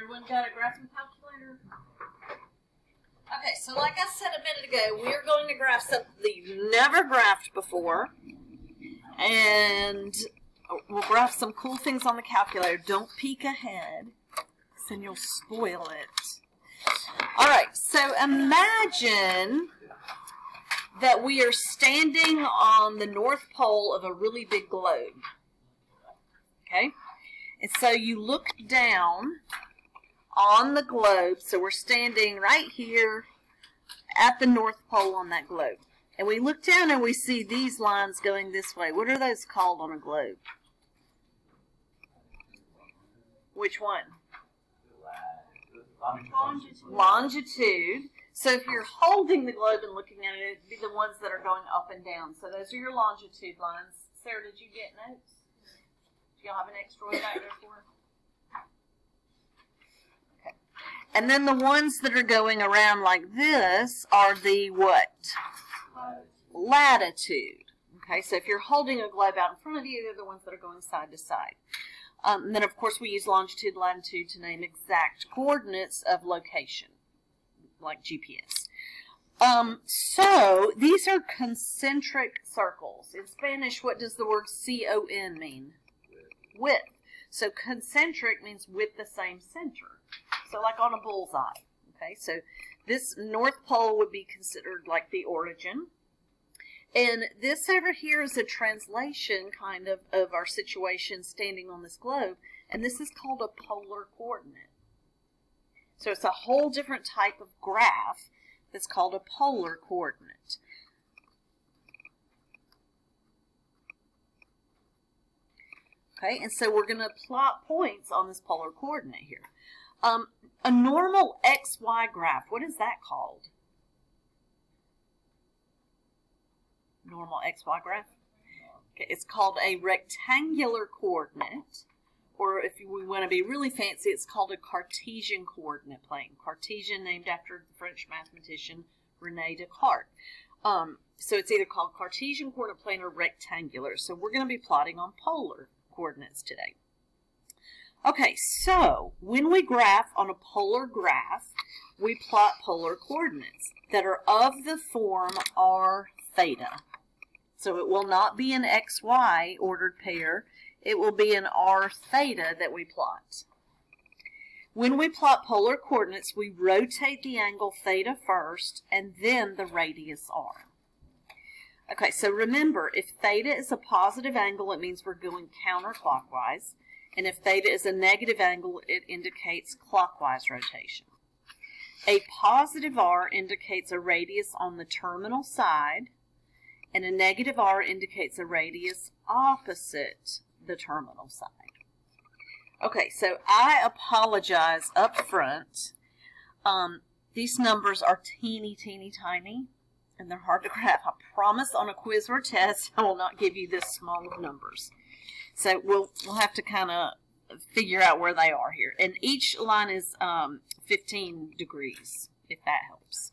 Everyone got a graphing calculator? Okay, so like I said a minute ago, we're going to graph something that you've never graphed before. And we'll graph some cool things on the calculator. Don't peek ahead, because then you'll spoil it. Alright, so imagine that we are standing on the North Pole of a really big globe. Okay? And so you look down on the globe. So we're standing right here at the North Pole on that globe. And we look down and we see these lines going this way. What are those called on a globe? Which one? Longitude. Longitude. So if you're holding the globe and looking at it, it'd be the ones that are going up and down. So those are your longitude lines. Sarah, did you get notes? Do y'all have an extra one back there for her? Okay. And then the ones that are going around like this are the what? Latitude. Okay, so if you're holding a globe out in front of you, they're the ones that are going side to side. And then, of course, we use longitude, latitude to name exact coordinates of location, like GPS. So these are concentric circles. In Spanish, what does the word C-O-N mean? With. So concentric means with the same center. So like on a bullseye. Okay, so this North Pole would be considered like the origin. And this over here is a translation kind of our situation standing on this globe. And this is called a polar coordinate. So it's a whole different type of graph that's called a polar coordinate. Okay, and so we're going to plot points on this polar coordinate here. A normal XY graph, what is that called? Normal XY graph? Okay, it's called a rectangular coordinate, or if we want to be really fancy, it's called a Cartesian coordinate plane. Cartesian, named after the French mathematician René Descartes. So it's either called Cartesian coordinate plane or rectangular. So we're going to be plotting on polar coordinates today. Okay, so when we graph on a polar graph, we plot polar coordinates that are of the form r theta. So it will not be an XY ordered pair. It will be an r theta that we plot. When we plot polar coordinates, we rotate the angle theta first and then the radius r. Okay, so remember, if theta is a positive angle, it means we're going counterclockwise. And if theta is a negative angle, it indicates clockwise rotation. A positive r indicates a radius on the terminal side, and a negative r indicates a radius opposite the terminal side. Okay, so I apologize up front. These numbers are teeny, teeny, tiny, and they're hard to graph. I promise on a quiz or test I will not give you this small of numbers. So we'll have to kind of figure out where they are here. And each line is 15 degrees, if that helps.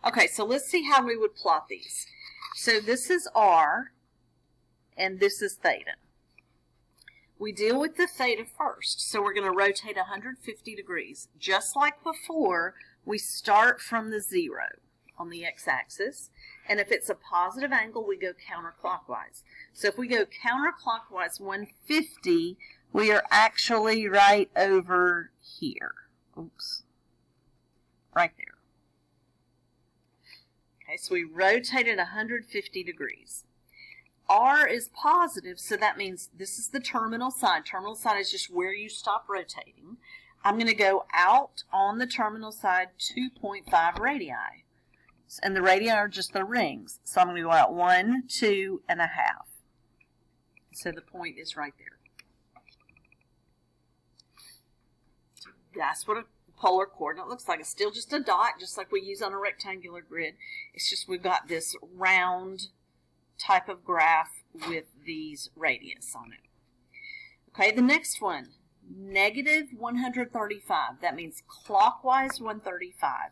Okay, so let's see how we would plot these. So this is r, and this is theta. We deal with the theta first. So we're going to rotate 150 degrees. Just like before, we start from the 0 on the x-axis. And if it's a positive angle, we go counterclockwise. So if we go counterclockwise 150, we are actually right over here. Oops. Right there. Okay, so we rotated 150 degrees. R is positive, so that means this is the terminal side. Terminal side is just where you stop rotating. I'm going to go out on the terminal side 2.5 radii. And the radii are just the rings. So I'm going to go out 1, 2.5. So the point is right there. That's what a polar coordinate looks like. It's still just a dot, just like we use on a rectangular grid. It's just we've got this round type of graph with these radius on it. Okay, the next one, negative 135. That means clockwise 135.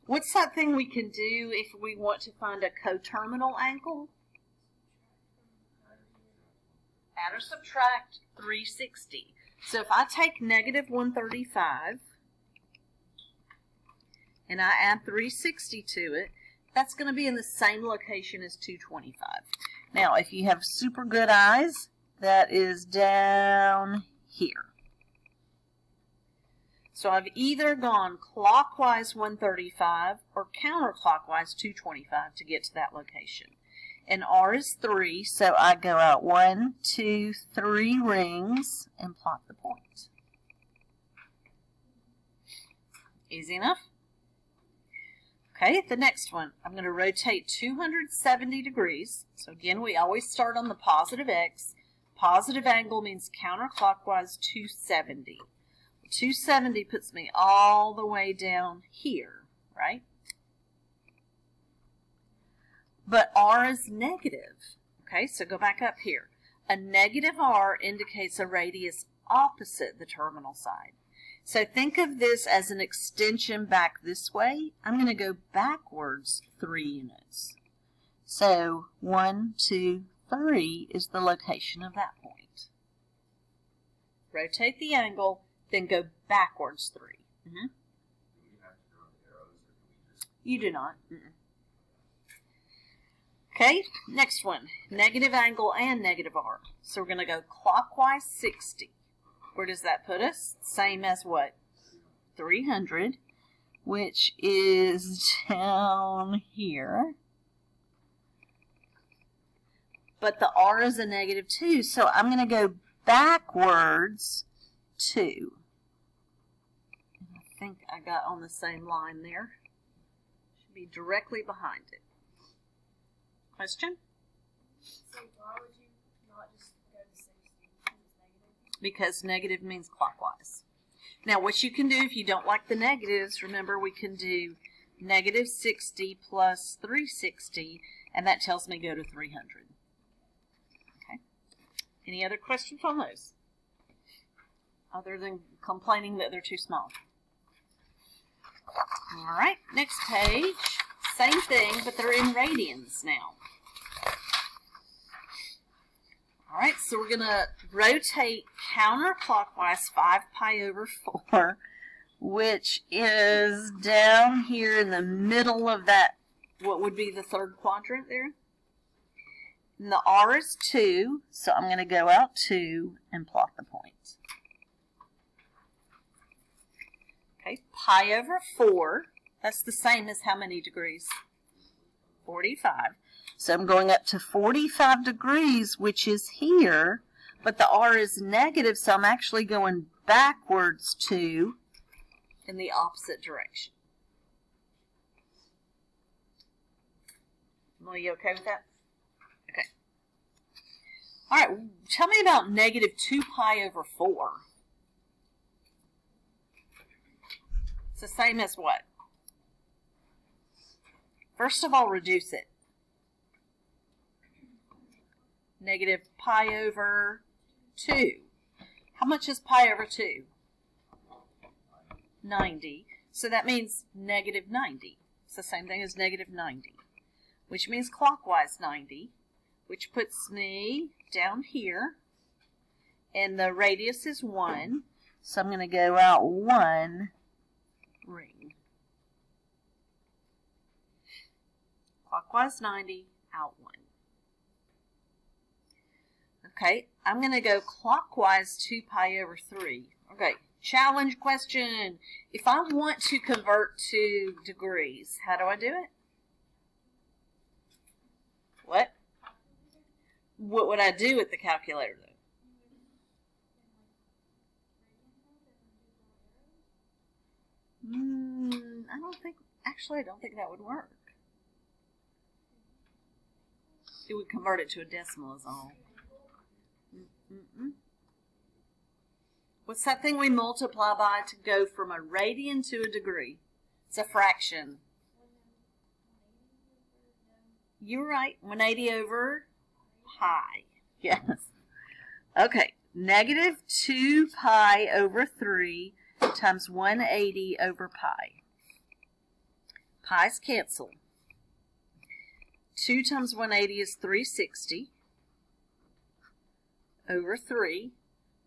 What's that thing we can do if we want to find a coterminal angle? Add or subtract 360. So if I take negative 135 and I add 360 to it, that's going to be in the same location as 225. Now, if you have super good eyes, that is down here. So I've either gone clockwise 135 or counterclockwise 225 to get to that location. And R is 3, so I go out 1, 2, 3 rings and plot the point. Easy enough? Okay, the next one, I'm going to rotate 270 degrees. So again, we always start on the positive X. Positive angle means counterclockwise 270. 270 puts me all the way down here, right? But R is negative. Okay, so go back up here. A negative R indicates a radius opposite the terminal side. So think of this as an extension back this way. I'm going to go backwards 3 units. So 1, 2, 3 is the location of that point. Rotate the angle, then go backwards 3. You do not. Okay, next one. Negative angle and negative R. So we're going to go clockwise 60. Where does that put us? Same as what? 300, which is down here. But the R is a negative 2, so I'm going to go backwards 2. I think I got on the same line there. Should be directly behind it. Question? So why would you not just go to 60 because it's negative? Because negative means clockwise. Now what you can do if you don't like the negatives, remember we can do negative 60 plus 360, and that tells me go to 300. Okay. Any other questions on those? Other than complaining that they're too small. All right, next page. Same thing, but they're in radians now. All right, so we're going to rotate counterclockwise 5 pi over 4, which is down here in the middle of that, what would be the third quadrant there. And the R is 2, so I'm going to go out 2 and plot the point. Okay, pi over 4. That's the same as how many degrees? 45. So I'm going up to 45 degrees, which is here, but the R is negative, so I'm actually going backwards 2 in the opposite direction. Are you okay with that? Okay. All right, tell me about negative 2 pi over 4. It's the same as what? First of all, reduce it. Negative pi over 2. How much is pi over 2? 90. So that means negative 90. It's the same thing as negative 90, which means clockwise 90, which puts me down here. And the radius is 1, so I'm going to go out 1 ring. Clockwise 90, out 1. Okay, I'm going to go clockwise 2 pi over 3. Okay, challenge question. If I want to convert to degrees, how do I do it? What? What would I do with the calculator, though? I don't think that would work. It would convert it to a decimal is all. What's that thing we multiply by to go from a radian to a degree? It's a fraction. You're right. 180 over pi. Yes. Okay. Negative 2 pi over 3 times 180 over pi. Pi's cancel. 2 times 180 is 360 over 3.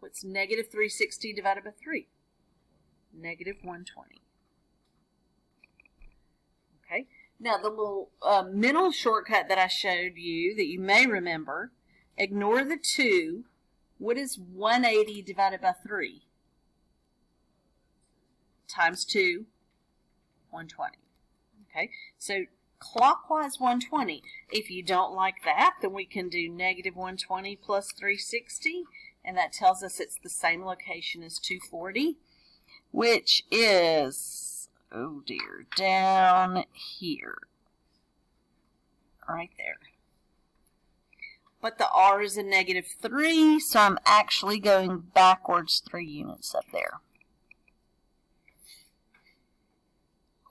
What's negative 360 divided by 3? Negative 120. Now, the little mental shortcut that I showed you that you may remember, ignore the 2. What is 180 divided by 3? Times 2, 120. Okay, so clockwise 120. If you don't like that, then we can do negative 120 plus 360, and that tells us it's the same location as 240, which is, oh dear, down here. Right there. But the R is a negative 3, so I'm actually going backwards 3 units up there.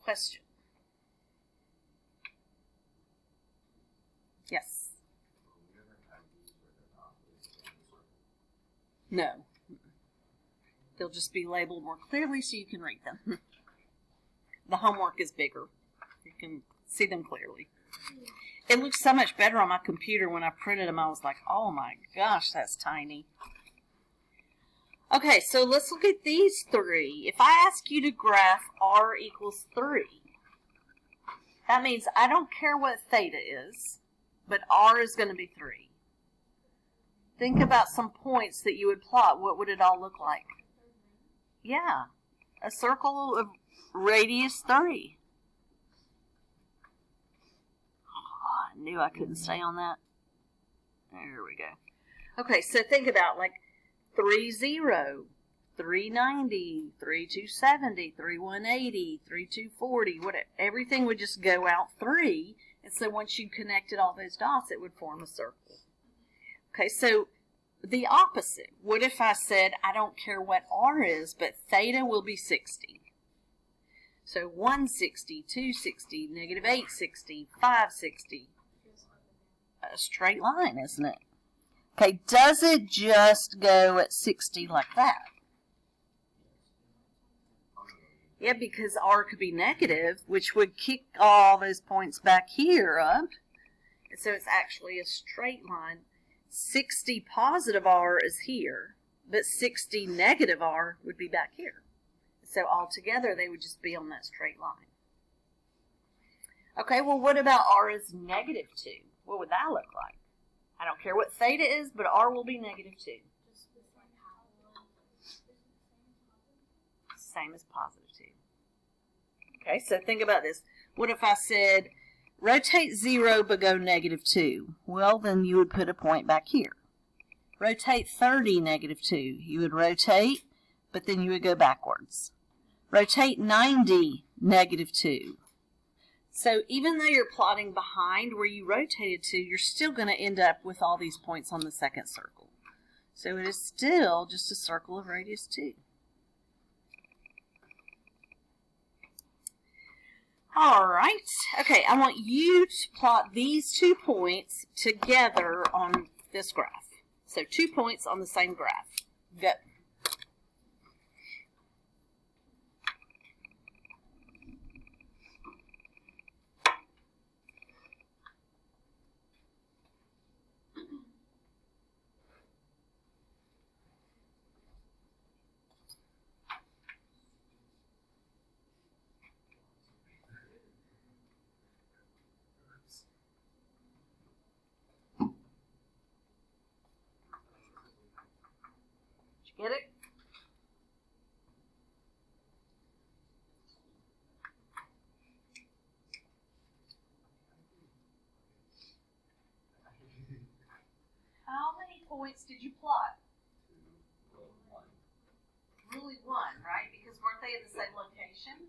Question? Yes. No. They'll just be labeled more clearly so you can read them. The homework is bigger. You can see them clearly. It looks so much better on my computer. When I printed them, I was like, oh my gosh, that's tiny. Okay, so let's look at these 3. If I ask you to graph R equals 3, that means I don't care what theta is, but R is going to be 3. Think about some points that you would plot. What would it all look like? Yeah, a circle of radius 3. Oh, I knew I couldn't stay on that. There we go. Okay, so think about like 3, 0, 3, 90, 3, 270, 3, 180, 3, 240, whatever. Everything would just go out 3. And so once you connected all those dots, it would form a circle. Okay, so the opposite. What if I said, I don't care what R is, but theta will be 60. So 160, 260, negative 860, 560. A straight line, isn't it? Okay, does it just go at 60 like that? Yeah, because R could be negative, which would kick all those points back here up. And so it's actually a straight line. 60 positive R is here, but 60 negative R would be back here. So altogether, they would just be on that straight line. Okay, well, what about R is negative 2? What would that look like? I don't care what theta is, but R will be negative 2. Same as positive 2. Okay, so think about this. What if I said, rotate 0 but go negative 2? Well, then you would put a point back here. Rotate 30, negative 2. You would rotate, but then you would go backwards. Rotate 90, negative 2. So even though you're plotting behind where you rotated to, you're still going to end up with all these points on the second circle. So it is still just a circle of radius 2. All right. Okay, I want you to plot these 2 points together on this graph. So 2 points on the same graph. Go. Get it? How many points did you plot? Really 1, right? Because weren't they at the same location?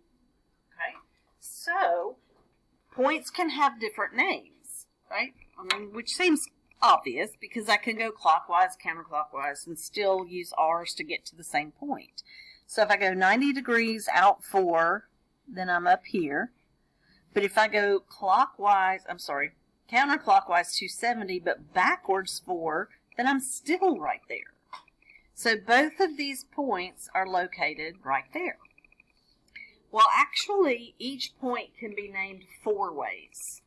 Okay. So, points can have different names, right? I mean, which seems obvious because I can go clockwise, counterclockwise, and still use R's to get to the same point. So if I go 90 degrees out 4, then I'm up here. But if I go clockwise, counterclockwise 270, but backwards 4, then I'm still right there. So both of these points are located right there. Well, actually, each point can be named 4 ways.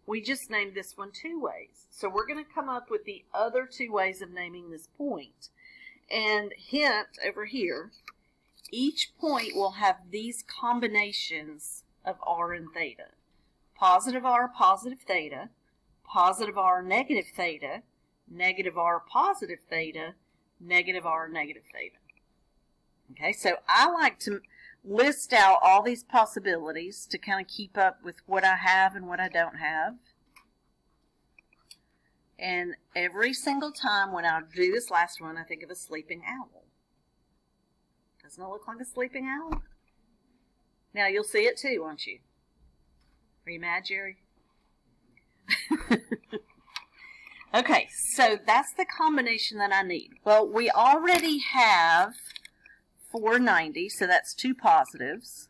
We just named this one 2 ways. So we're going to come up with the other 2 ways of naming this point. And hint over here, each point will have these combinations of r and theta. Positive r, positive theta, positive r, negative theta, negative r, positive theta, negative r, negative theta. Okay, so I like to list out all these possibilities to kind of keep up with what I have and what I don't have. And every single time when I do this last one, I think of a sleeping owl. Doesn't it look like a sleeping owl? Now you'll see it too, won't you? Are you mad, Jerry? Okay, so that's the combination that I need. Well, we already have 490, so that's two positives.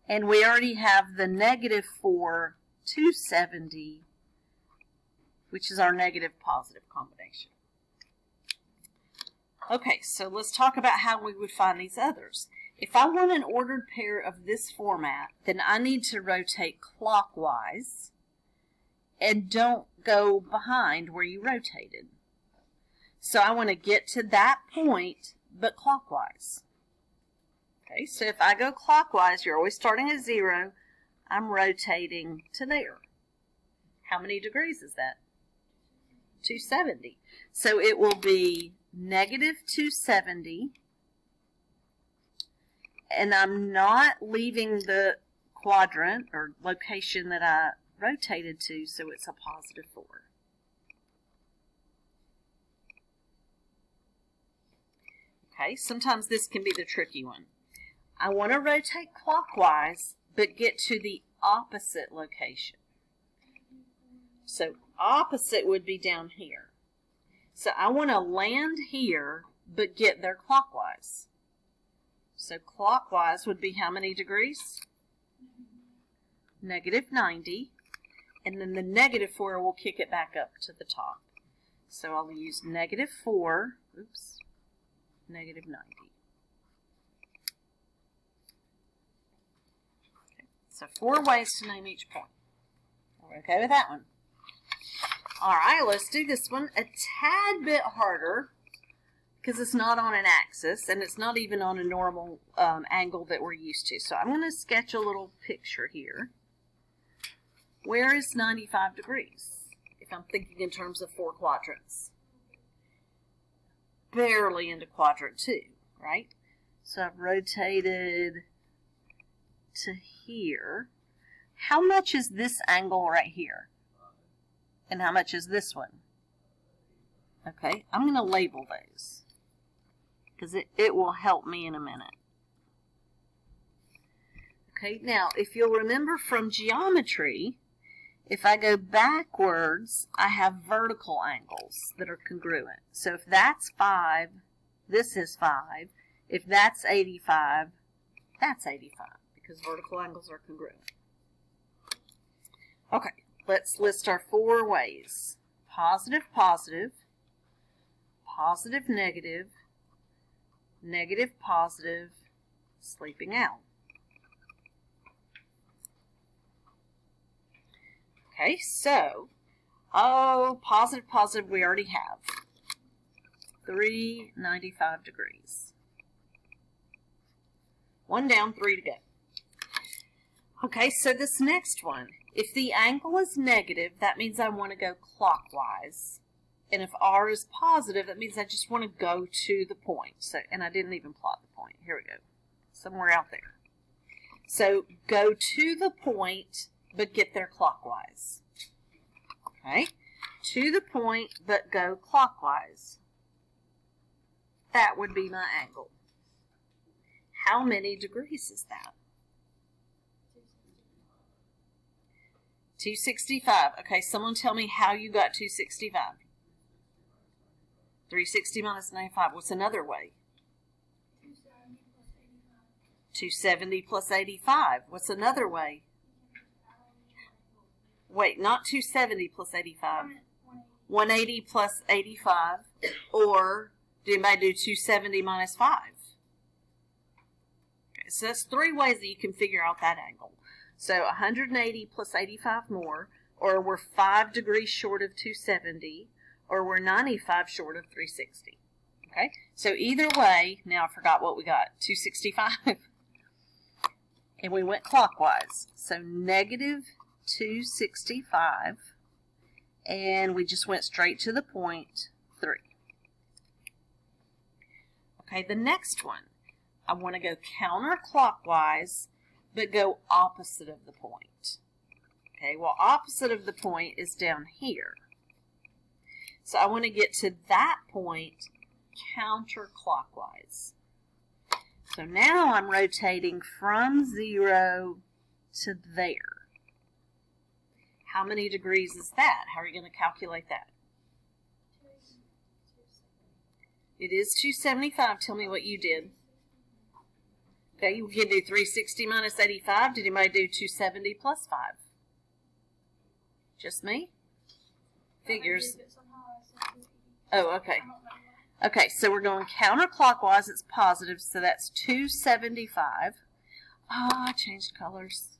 And we already have the negative 4, 270, which is our negative positive combination. Okay, so let's talk about how we would find these others. If I want an ordered pair of this format, then I need to rotate clockwise and don't go behind where you rotated. So I want to get to that point, but clockwise. Okay, so if I go clockwise, you're always starting at 0. I'm rotating to there. How many degrees is that? 270. So it will be negative 270. And I'm not leaving the quadrant or location that I rotated to, so it's a positive 4. Okay, sometimes this can be the tricky one. I want to rotate clockwise, but get to the opposite location. So opposite would be down here. So I want to land here, but get there clockwise. So clockwise would be how many degrees? Negative 90. And then the negative 4 will kick it back up to the top. So I'll use negative 4, oops, negative 90. Okay, so 4 ways to name each point. We're okay with that one. All right, let's do this one a tad bit harder because it's not on an axis and it's not even on a normal angle that we're used to. So I'm going to sketch a little picture here. Where is 95 degrees? If I'm thinking in terms of 4 quadrants. Barely into quadrant 2, right? So I've rotated to here. How much is this angle right here? And how much is this one? Okay, I'm going to label those because it will help me in a minute. Okay, now if you'll remember from geometry, if I go backwards, I have vertical angles that are congruent. So if that's 5, this is 5. If that's 85, that's 85 because vertical angles are congruent. Okay, let's list our 4 ways. Positive, positive, positive, negative, negative, positive, sleeping out. Okay, so, positive, positive we already have. 395 degrees. 1 down, 3 to go. Okay, so this next one, if the angle is negative, that means I want to go clockwise. And if r is positive, that means I just want to go to the point. So, and I didn't even plot the point. Here we go. Somewhere out there. So, go to the point, but get there clockwise. Okay? To the point, but go clockwise. That would be my angle. How many degrees is that? 265. Okay, someone tell me how you got 265. 360 minus 95. What's another way? 270 plus 85. What's another way? Wait, not 270 plus 85. 180 plus 85. Or, did anybody do 270 minus 5? Okay, so that's 3 ways that you can figure out that angle. So 180 plus 85 more, or we're 5 degrees short of 270, or we're 95 short of 360. Okay, so either way, now I forgot what we got, 265. and we went clockwise. So negative 265, and we just went straight to the point 3. Okay, the next one, I want to go counterclockwise, but go opposite of the point. Okay, well, opposite of the point is down here. So I want to get to that point counterclockwise. So now I'm rotating from 0 to there. How many degrees is that? How are you going to calculate that? It is 275. Tell me what you did. Okay, you can do 360 minus 85. Did anybody do 270 plus 5? Just me? Figures. Oh, okay. Okay, so we're going counterclockwise. It's positive, so that's 275. Oh, I changed colors.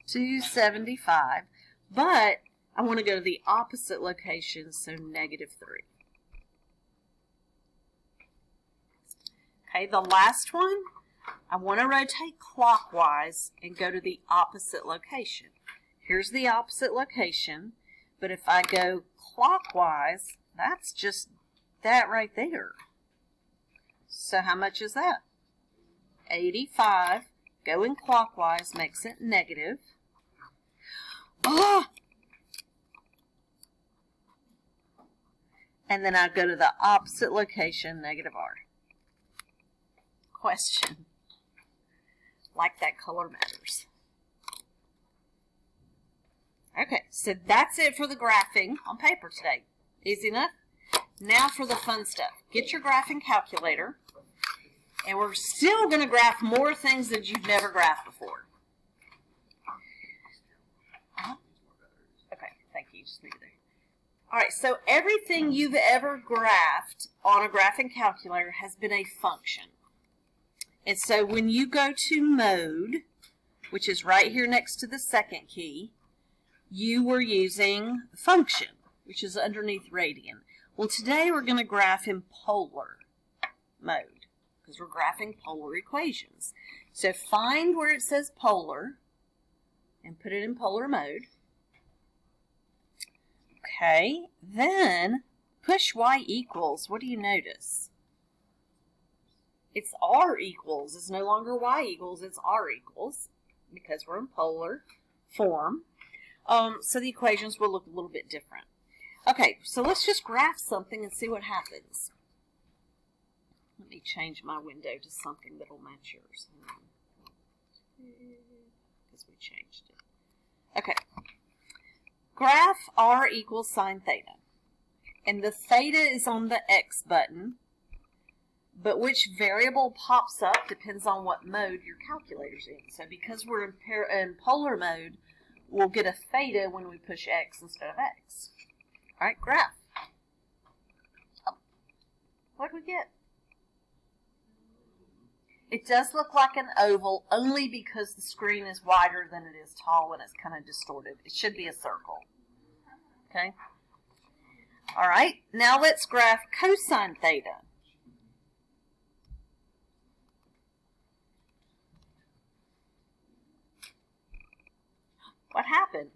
275. But I want to go to the opposite location, so negative 3. Okay, the last one, I want to rotate clockwise and go to the opposite location. Here's the opposite location, but if I go clockwise, that's just that right there. So how much is that? 85. Going clockwise makes it negative. Oh! And then I go to the opposite location, negative R. Question. Like that color matters. Okay, so that's it for the graphing on paper today. Easy enough? Now for the fun stuff. Get your graphing calculator, and we're still going to graph more things that you've never graphed before. Okay, thank you. Just leave it there. All right, so everything you've ever graphed on a graphing calculator has been a function. And so when you go to mode, which is right here next to the second key, you were using function, which is underneath radian. Well, today we're going to graph in polar mode because we're graphing polar equations. So find where it says polar and put it in polar mode. Okay, then push y equals. What do you notice? It's r equals. It's no longer y equals. It's r equals because we're in polar form. So the equations will look a little bit different. Okay, so let's just graph something and see what happens. Let me change my window to something that will match yours. Because we changed it. Okay. Graph r equals sine theta. And the theta is on the x button. But which variable pops up depends on what mode your calculator's in. So because we're in polar mode, we'll get a theta when we push x instead of x. All right, graph. Oh, what did we get? It does look like an oval only because the screen is wider than it is tall and it's kind of distorted. It should be a circle. Okay? All right, now let's graph cosine theta. What happened?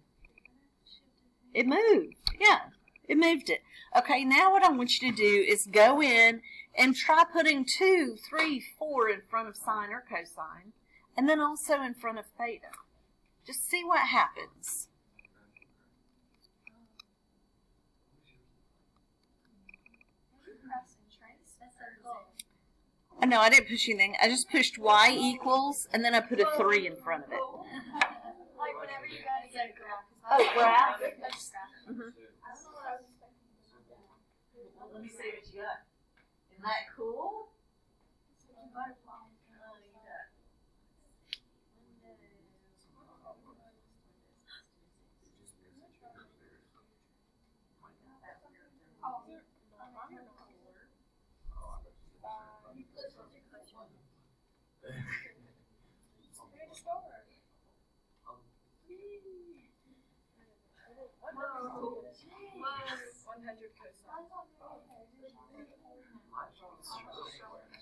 It moved. Yeah, it moved it. Okay, now what I want you to do is go in and try putting 2, 3, 4 in front of sine or cosine, and then also in front of theta. Just see what happens. Oh, no, I didn't push anything. I just pushed y equals, and then I put a 3 in front of it. Like whenever you guys said graph. Oh, graph? Mm-hmm. Let me see what you got. Isn't that cool?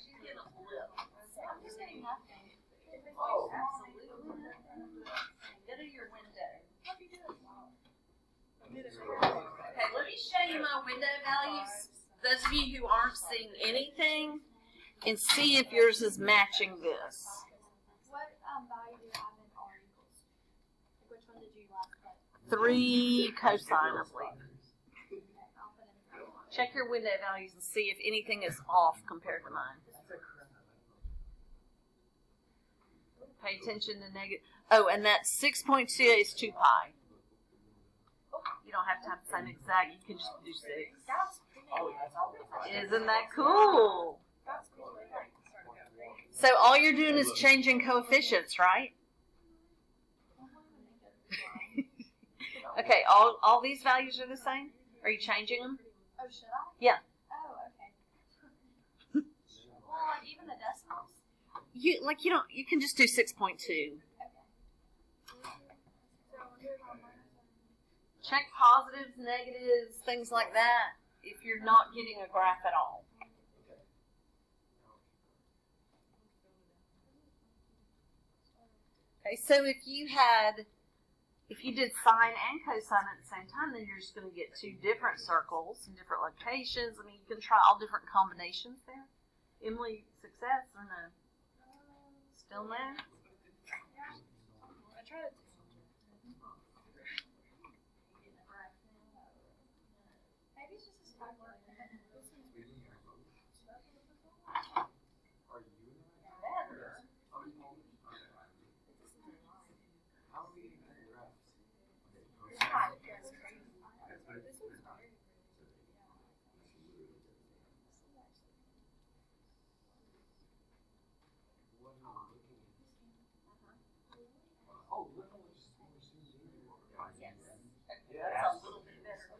She's getting a flip. Okay, let me show you my window values. Those of you who aren't seeing anything, and see if yours is matching this. What value do you have in R equals? Like which one did you last put? 3 cosine, I believe. Okay, I'll put in 3. Check your window values and see if anything is off compared to mine. Pay attention to negative. Oh, and that 6.2 is 2 pi. You don't have to have the same exact. You can just do 6. That's pretty. Isn't that cool? That's cool. So all you're doing is changing coefficients, right? Okay, all these values are the same? Are you changing them? Oh, should I? Yeah. Oh, okay. Well, like even the decimals? You can just do 6.2. Okay. So here's all mine. Check positives, negatives, things like that if you're not getting a graph at all. Okay, so if you did sine and cosine at the same time, then you're just going to get 2 different circles in different locations. I mean, you can try all different combinations there. Emily, success or no? Still no? I tried to. Maybe it's just a spot. That's a little bit better.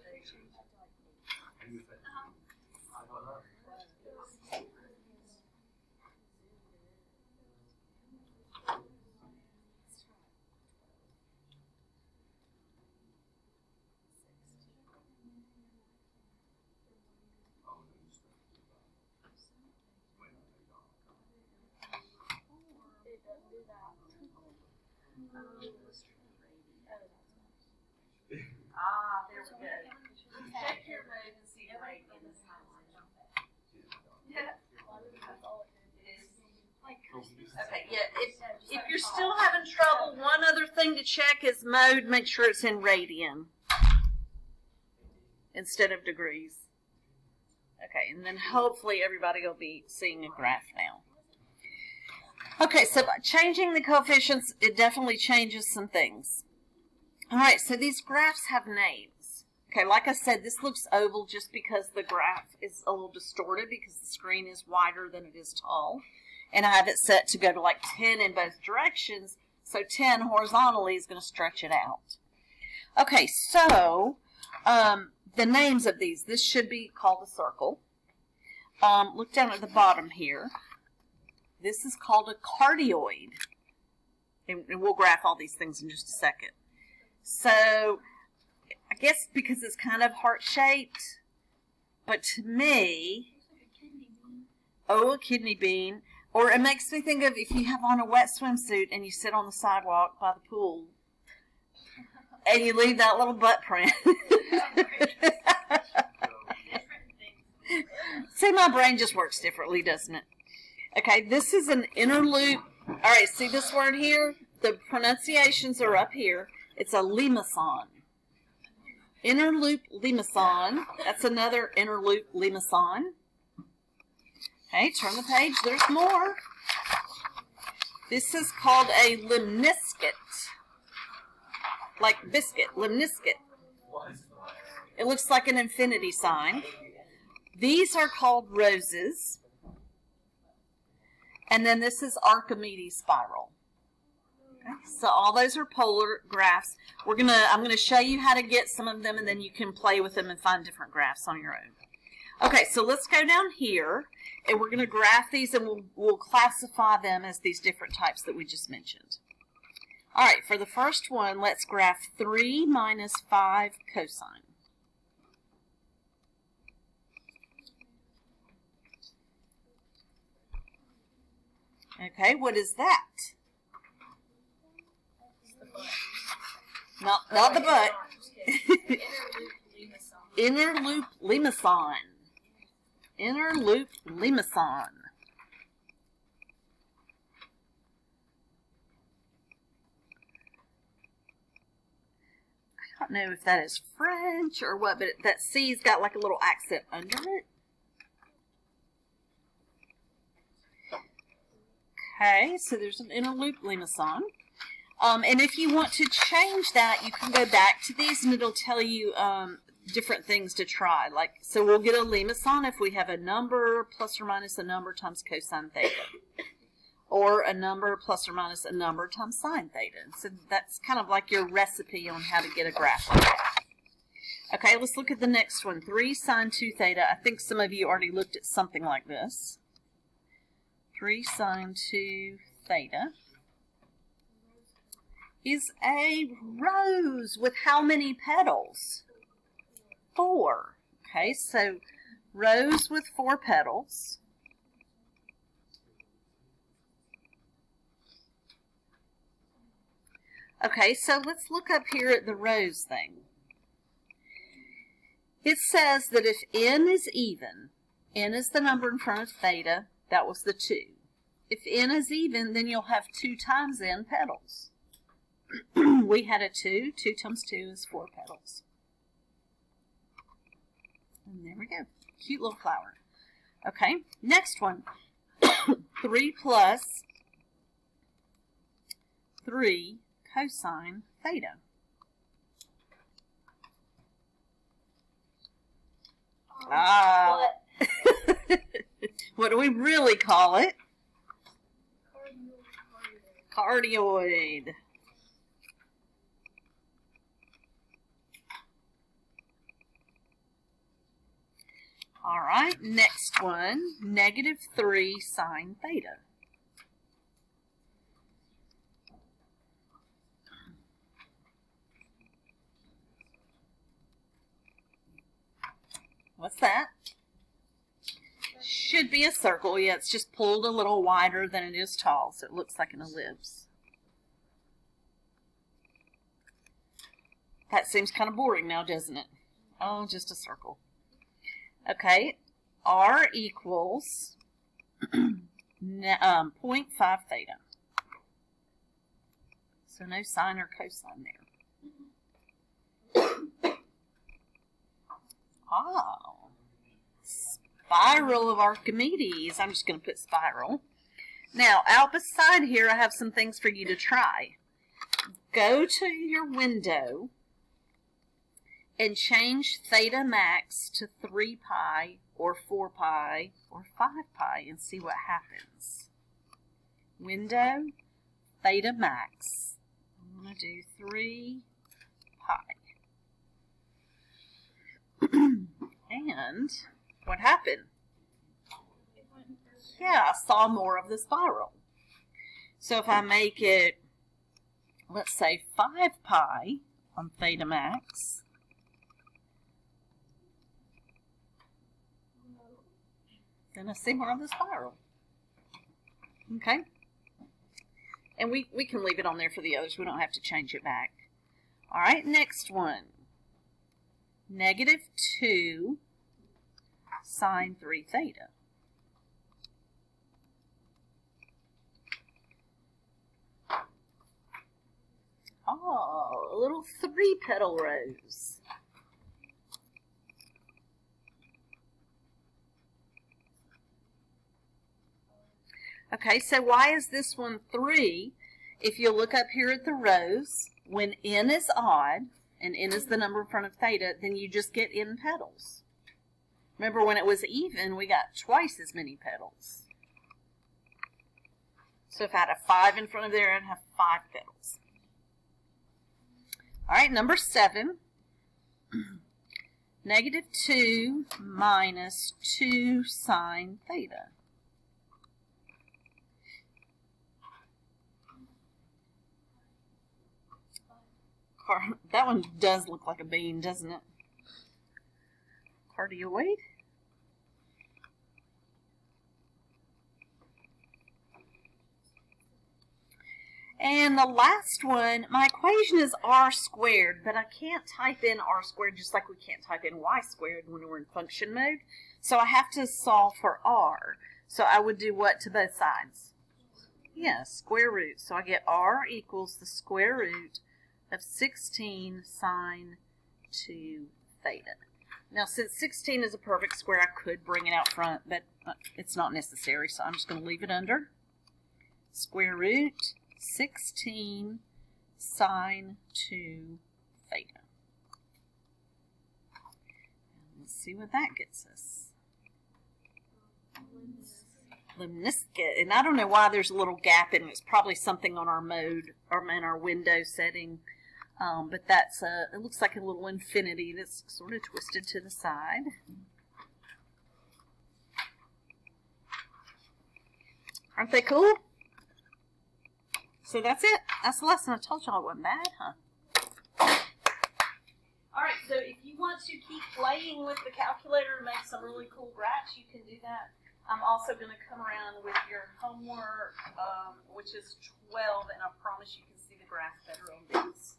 It doesn't do that. There we go. Check your mode and see the rate in this timeline. Yeah. That's all it is. Okay, yeah. If you're still having trouble, one other thing to check is mode. Make sure it's in radian instead of degrees. Okay, and then hopefully everybody will be seeing a graph now. Okay, so by changing the coefficients, it definitely changes some things. All right, so these graphs have names. Okay, like I said, this looks oval just because the graph is a little distorted because the screen is wider than it is tall. And I have it set to go to like 10 in both directions, so 10 horizontally is going to stretch it out. Okay, so the names of these, this should be called a circle. Look down at the bottom here. This is called a cardioid. And we'll graph all these things in just a second. So, I guess because it's kind of heart-shaped, but to me, a kidney bean, or it makes me think of if you have on a wet swimsuit and you sit on the sidewalk by the pool, and you leave that little butt print. See, my brain just works differently, doesn't it? Okay, this is an inner loop. All right, see this word here? The pronunciations are up here. It's a limacon. Inner loop limacon. That's another inner loop limacon. Okay, turn the page. There's more. This is called a lemniscate. Like biscuit, lemniscate. It looks like an infinity sign. These are called roses. And then this is Archimedes spiral. Okay, so all those are polar graphs. I'm gonna show you how to get some of them, and then you can play with them and find different graphs on your own. Okay, so let's go down here, and we're gonna graph these, and we'll classify them as these different types that we just mentioned. All right, for the first one, let's graph 3 minus 5 cosine. Okay, what is that? Not the butt. Inner loop limison. Inner loop limison. I don't know if that is French or what, but that C's got like a little accent under it. Okay, so there's an inner loop limison. And if you want to change that, you can go back to these and it'll tell you different things to try. Like, so we'll get a limison if we have a number plus or minus a number times cosine theta. Or a number plus or minus a number times sine theta. So that's kind of like your recipe on how to get a graph like that. Okay, let's look at the next one. 3 sine 2 theta. I think some of you already looked at something like this. 3 sine 2 theta is a rose with how many petals? 4. Okay, so rose with 4 petals. Okay, so let's look up here at the rose thing. It says that if n is even, n is the number in front of theta, that was the 2. If n is even, then you'll have 2 times n petals. We had a 2. 2 times 2 is 4 petals. And there we go. Cute little flower. Okay, next one. 3 plus 3 cosine theta. What do we really call it? Cardioid. All right, next one, negative 3 sine theta. What's that? Should be a circle. Yeah, it's just pulled a little wider than it is tall, so it looks like an ellipse. That seems kind of boring now, doesn't it? Oh, just a circle. Okay, R equals 0.5 theta. So no sine or cosine there. Oh, spiral of Archimedes. I'm just going to put spiral. Now, out beside here, I have some things for you to try. Go to your window and change theta max to 3 pi or 4 pi or 5 pi and see what happens. Window, theta max. I'm going to do 3 pi. And what happened? Yeah, I saw more of the spiral. So if I make it, let's say 5 pi on theta max, then I see more of the spiral. Okay? And we can leave it on there for the others. We don't have to change it back. All right, next one. Negative 2 sine 3 theta. Oh, a little 3-petal rose. Okay, so why is this one 3? If you look up here at the rose, when n is odd, and n is the number in front of theta, then you just get n petals. Remember, when it was even, we got twice as many petals. So if I had a 5 in front of there, I'd have 5 petals. All right, number 7. Negative 2 minus 2 sine theta. That one does look like a bean, doesn't it? Cardioid. And the last one, my equation is r squared, but I can't type in r squared just like we can't type in y squared when we're in function mode. So I have to solve for r. So I would do what to both sides? Yeah, square root. So I get r equals the square root of 16 sine 2 theta. Now, since 16 is a perfect square, I could bring it out front, but it's not necessary, so I'm just going to leave it under. Square root 16 sine 2 theta. Let's see what that gets us. Lemniscate, and I don't know why there's a little gap in it. It's probably something on our mode or in our window setting. But that's it looks like a little infinity that's sort of twisted to the side. Aren't they cool? So that's it. That's the lesson. I told y'all it wasn't bad, huh? Alright, so if you want to keep playing with the calculator and make some really cool graphs, you can do that. I'm also going to come around with your homework, which is 12, and I promise you can see the graph better on these.